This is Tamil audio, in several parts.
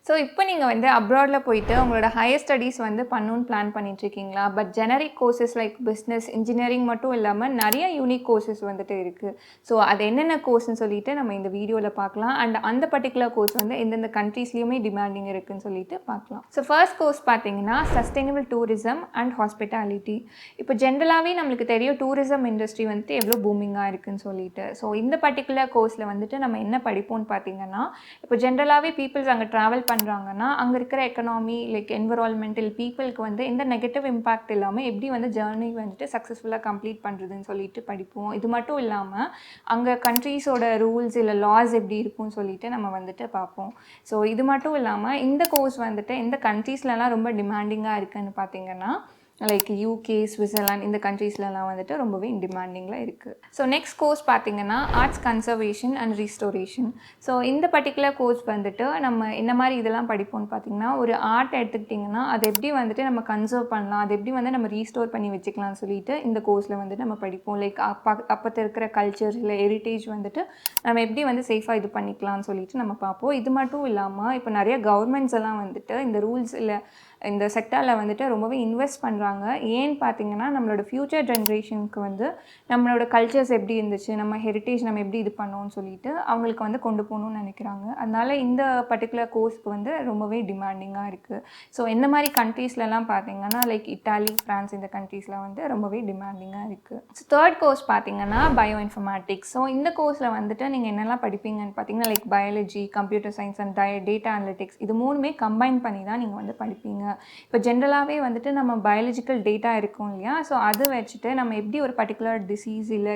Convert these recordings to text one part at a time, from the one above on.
ஸோ இப்போ நீங்கள் வந்து அப்ராடில் போயிட்டு உங்களோட ஹையர் ஸ்டடீஸ் வந்து பண்ணணும்னு பிளான் பண்ணிட்டுருக்கீங்களா? But generic courses like business, engineering மட்டும் இல்லாமல் நிறைய யூனிக் கோர்சஸ் வந்துட்டு இருக்குது. ஸோ அது என்னென்ன கோர்ஸ்ன்னு சொல்லிட்டு நம்ம இந்த வீடியோவில் பார்க்கலாம். அண்ட் அந்த பர்டிகுலர் கோர்ஸ் வந்து எந்தெந்த கண்ட்ரீஸ்லையுமே டிமாண்டிங் இருக்குதுன்னு சொல்லிட்டு பார்க்கலாம். ஸோ ஃபர்ஸ்ட் கோர்ஸ் பார்த்தீங்கன்னா சஸ்டைனபிள் டூரிசம் அண்ட் ஹாஸ்பிட்டாலிட்டி. இப்போ ஜென்ரலாகவே நம்மளுக்கு தெரியும் டூரிசம் இண்டஸ்ட்ரி வந்துட்டு எவ்வளோ பூமிங்காக இருக்குதுன்னு சொல்லிட்டு. ஸோ இந்த பர்டிகுலர் கோர்ஸில் வந்துட்டு நம்ம என்ன படிப்போம்னு பார்த்தீங்கன்னா, இப்போ ஜென்ரலாகவே பீப்புள்ஸ் அங்கே ட்ராவல் பண்ணுறாங்கன்னா அங்கே இருக்கிற எக்கனாமி லைக் என்விரான்மெண்டல் பீப்புளுக்கு வந்து எந்த நெகட்டிவ் இம்பாக்ட் இல்லாமல் எப்படி வந்து ஜேர்னி வந்துட்டு சக்ஸஸ்ஃபுல்லாக கம்ப்ளீட் பண்ணுறதுன்னு சொல்லிட்டு படிப்போம். இது மட்டும் இல்லாமல் அங்கே கண்ட்ரீஸோட ரூல்ஸ் இல்லை லாஸ் எப்படி இருக்கும்னு சொல்லிட்டு நம்ம வந்துட்டு பார்ப்போம். ஸோ இது மட்டும் இல்லாமல் இந்த கோர்ஸ் வந்துட்டு எந்த கண்ட்ரீஸ்லலாம் ரொம்ப டிமாண்டிங்காக இருக்குதுன்னு பார்த்தீங்கன்னா லைக் யூகே, ஸ்விட்சர்லாந்து இந்த கண்ட்ரீஸ்லலாம் வந்துட்டு ரொம்பவே டிமாண்டிங்கில் இருக்குது. ஸோ நெக்ஸ்ட் கோர்ஸ் பார்த்திங்கன்னா arts conservation and restoration. So இந்த பர்டிகுலர் கோர்ஸ் வந்துட்டு நம்ம என்ன மாதிரி இதெல்லாம் படிப்போம்னு பார்த்திங்கன்னா, ஒரு ஆர்ட் எடுத்துக்கிட்டிங்கன்னா அது எப்படி வந்துட்டு நம்ம கன்சர்வ் பண்ணலாம், அது எப்படி வந்து நம்ம ரீஸ்டோர் பண்ணி வச்சுக்கலாம்னு சொல்லிட்டு இந்த கோர்ஸில் வந்துட்டு நம்ம படிப்போம். லைக் அப்போத்த இருக்கிற கல்ச்சர் இல்லை ஹெரிட்டேஜ் வந்துட்டு நம்ம எப்படி வந்து சேஃபாக இது பண்ணிக்கலாம்னு சொல்லிட்டு நம்ம பார்ப்போம். இது மட்டும் இல்லாமல் இப்போ நிறைய கவர்மெண்ட்ஸ் எல்லாம் வந்துட்டு இந்த ரூல்ஸ் இல்லை இந்த செக்டாரில் வந்துட்டு ரொம்பவே இன்வெஸ்ட் பண்ணுறாங்க. ஏன்னு பார்த்தீங்கன்னா நம்மளோட ஃப்யூச்சர் ஜென்ரேஷனுக்கு வந்து நம்மளோட கல்ச்சர்ஸ் எப்படி இருந்துச்சு, நம்ம ஹெரிட்டேஜ் நம்ம எப்படி இது பண்ணோம்னு சொல்லிட்டு அவங்களுக்கு வந்து கொண்டு போகணும்னு நினைக்கிறாங்க. அதனால் இந்த பர்டிகுலர் கோர்ஸ்க்கு வந்து ரொம்பவே டிமாண்டிங்காக இருக்குது. ஸோ இந்த மாதிரி கண்ட்ரீஸ்லலாம் பார்த்தீங்கன்னா லைக் இட்டாலி, ஃப்ரான்ஸ் இந்த கண்ட்ரீஸில் வந்து ரொம்பவே டிமாண்டிங்காக இருக்குது. ஸோ தேர்ட் கோர்ஸ் பார்த்தீங்கன்னா பயோஇன்ஃபர்மேட்டிக்ஸ். ஸோ இந்த கோர்ஸில் வந்துட்டு நீங்கள் என்னெல்லாம் படிப்பீங்கன்னு பார்த்தீங்கன்னா like biology, computer science and data analytics இது மூணுமே கம்பைன் பண்ணி தான் நீங்கள் வந்து படிப்பீங்க. இப்போ ஜென்ரலாகவே வந்துட்டு நம்ம பயாலஜிக்கல் டேட்டா இருக்கும் இல்லையா, ஸோ அது வச்சுட்டு நம்ம எப்படி ஒரு பர்டிகுலர் டிசீஸ் இல்லை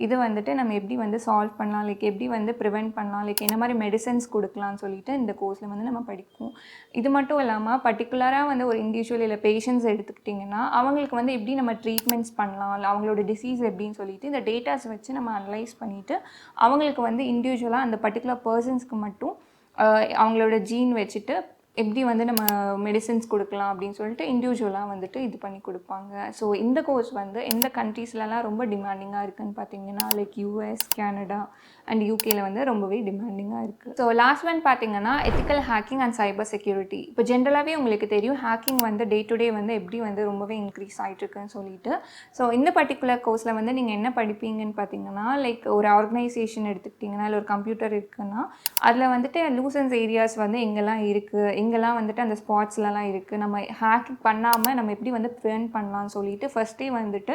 இது வந்துட்டு நம்ம எப்படி வந்து சால்வ் பண்ணலாம், லைக் எப்படி வந்து ப்ரிவெண்ட் பண்ணலாம், லைக் என்ன மாதிரி மெடிசன்ஸ் கொடுக்கலாம்னு சொல்லிட்டு இந்த கோர்ஸில் வந்து நம்ம படிப்போம். இது மட்டும் இல்லாமல் பர்டிகுலராக வந்து ஒரு இண்டிவிஜுவல் இல்லை பேஷண்ட்ஸ் எடுத்துக்கிட்டிங்கன்னா அவங்களுக்கு வந்து எப்படி நம்ம ட்ரீட்மெண்ட்ஸ் பண்ணலாம், இல்லை அவங்களோட டிசீஸ் எப்படின்னு சொல்லிட்டு இந்த டேட்டாஸ் வச்சு நம்ம அனலைஸ் பண்ணிவிட்டு அவங்களுக்கு வந்து இண்டிவிஜுவலாக அந்த பர்டிகுலர் பர்சன்ஸ்க்கு மட்டும் அவங்களோட ஜீன் வச்சுட்டு எப்படி வந்து நம்ம மெடிசின்ஸ் கொடுக்கலாம் அப்படின்னு சொல்லிட்டு இண்டிவிஜுவலாக வந்துட்டு இது பண்ணி கொடுப்பாங்க. ஸோ இந்த கோர்ஸ் வந்து எந்த கண்ட்ரீஸ்லலாம் ரொம்ப டிமாண்டிங்காக இருக்குதுன்னு பார்த்தீங்கன்னா லைக் யூஎஸ், கனடா அண்ட் யூகேல வந்து ரொம்பவே டிமாண்டிங்காக இருக்குது. ஸோ லாஸ்ட் ஒன் பார்த்தீங்கன்னா ethical hacking and cyber security. இப்போ ஜென்ரலாகவே உங்களுக்கு தெரியும் ஹேக்கிங் வந்து டே டு டே வந்து எப்படி வந்து ரொம்பவே இன்க்ரீஸ் ஆகிட்டுருக்குன்னு சொல்லிட்டு. ஸோ இந்த பர்டிகுலர் கோர்ஸில் வந்து நீங்கள் என்ன படிப்பீங்கன்னு பார்த்தீங்கன்னா லைக் ஒரு ஆர்கனைசேஷன் எடுத்துக்கிட்டிங்கன்னா இல்லை ஒரு கம்ப்யூட்டர் இருக்குன்னா அதில் வந்துட்டு லூசன்ஸ் ஏரியாஸ் வந்து எங்கெல்லாம் இருக்குது, எங்கெல்லாம் வந்துட்டு அந்த ஸ்பாட்ஸ்லலாம் இருக்குது, நம்ம ஹேக்கிங் பண்ணாமல் நம்ம எப்படி வந்து ப்ரிவென்ட் பண்ணலாம்னு சொல்லிட்டு ஃபஸ்ட்டே வந்துட்டு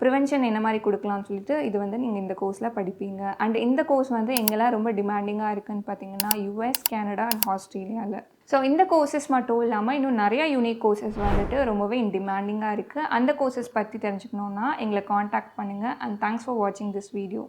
ப்ரிவென்ஷன் என்ன மாதிரி கொடுக்கலாம்னு சொல்லிட்டு இது வந்து நீங்கள் இந்த கோர்ஸில் படிப்பீங்க. அண்ட் இந்த கோர்ஸ் வந்து எங்கெல்லாம் ரொம்ப டிமாண்டிங்காக இருக்குதுன்னு பார்த்தீங்கன்னா யூஎஸ், கனடா அண்ட் ஆஸ்திரேலியாவில். ஸோ இந்த கோர்சஸ் மட்டும் இல்லாமல் இன்னும் நிறையா யூனிக் கோர்சஸ் வந்துட்டு ரொம்பவே டிமாண்டிங்காக இருக்குது. அந்த கோர்சஸ் பற்றி தெரிஞ்சுக்கணுன்னா எங்களை காண்டாக்ட் பண்ணுங்கள். அண்ட் தேங்க்ஸ் ஃபார் வாட்சிங் திஸ் வீடியோ.